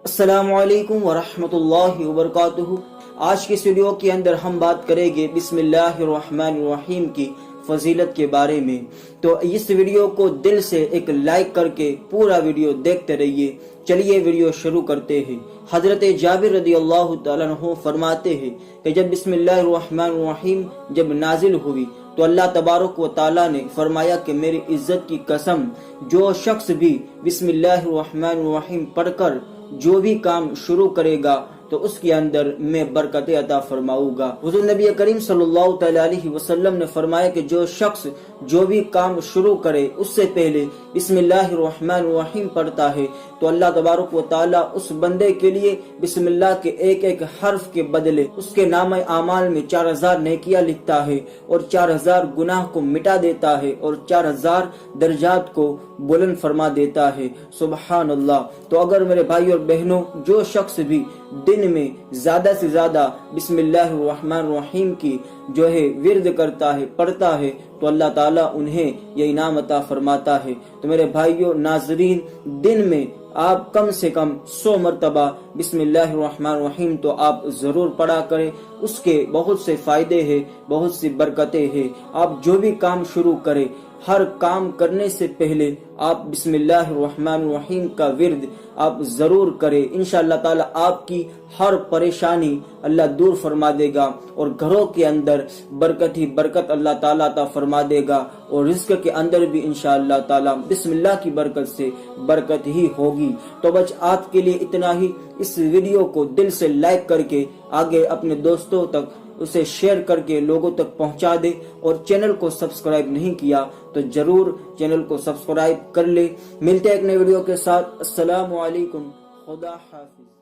السلام علیکم ورحمۃ اللہ وبرکاتہ۔ آج کی اس ویڈیو کے اندر ہم بات کریں گے بسم اللہ الرحمن الرحیم کی فضیلت کے بارے میں۔ تو اس ویڈیو کو دل سے ایک لائک کر کے پورا ویڈیو دیکھتے رہیے۔ چلیے ویڈیو شروع کرتے ہیں۔ حضرت جابر رضی اللہ تعالیٰ عنہ فرماتے ہیں کہ جب بسم اللہ الرحمن الرحیم جب نازل ہوئی تو اللہ تبارک و تعالیٰ نے فرمایا کہ میری عزت کی قسم، جو شخص بھی بسم اللہ الرحمن الرحیم پڑھ کر جو بھی کام شروع کرے گا تو اس کے اندر میں برکت عطا فرماؤں گا۔ حضور نبی کریم صلی اللہ تعالی علیہ وسلم نے فرمایا کہ جو شخص جو بھی کام شروع کرے اس سے پہلے بسم اللہ الرحمن الرحیم پڑھتا ہے تو اللہ تبارک و تعالیٰ اس بندے کے لیے بسم اللہ کے ایک ایک حرف کے بدلے اس کے نام اعمال میں 4000 نیکیاں لکھتا ہے اور 4000 گناہ کو مٹا دیتا ہے اور 4000 درجات کو بلند فرما دیتا ہے۔ سبحان اللہ۔ تو اگر میرے بھائی اور بہنوں، جو شخص بھی دن میں زیادہ سے زیادہ بسم اللہ الرحمن الرحیم کی جو ہے ورد کرتا ہے، پڑھتا ہے، تو اللہ تعالیٰ انہیں یہ انعام عطا فرماتا ہے۔ تو میرے بھائیوں ناظرین، دن میں آپ کم سے کم 100 مرتبہ بسم اللہ الرحمن الرحیم تو آپ ضرور پڑھا کریں۔ اس کے بہت سے فائدے ہیں، بہت سی برکتیں ہیں۔ آپ جو بھی کام شروع کریں، ہر کام کرنے سے پہلے آپ بسم اللہ الرحمن الرحیم کا ورد آپ ضرور کریں۔ انشاءاللہ تعالی آپ کی ہر پریشانی اللہ دور فرما دے گا اور گھروں کے اندر برکت ہی برکت اللہ تعالیٰ عطا فرما دے گا، اور رزق کے اندر بھی انشاءاللہ تعالی بسم اللہ کی برکت سے برکت ہی ہوگی۔ تو بس آج کے لیے اتنا ہی۔ اس ویڈیو کو دل سے لائک کر کے آگے اپنے دوستوں تک اسے شیئر کر کے لوگوں تک پہنچا دے، اور چینل کو سبسکرائب نہیں کیا تو ضرور چینل کو سبسکرائب کر لے۔ ملتے ہیں ایک نئے ویڈیو کے ساتھ۔ السلام علیکم، خدا حافظ۔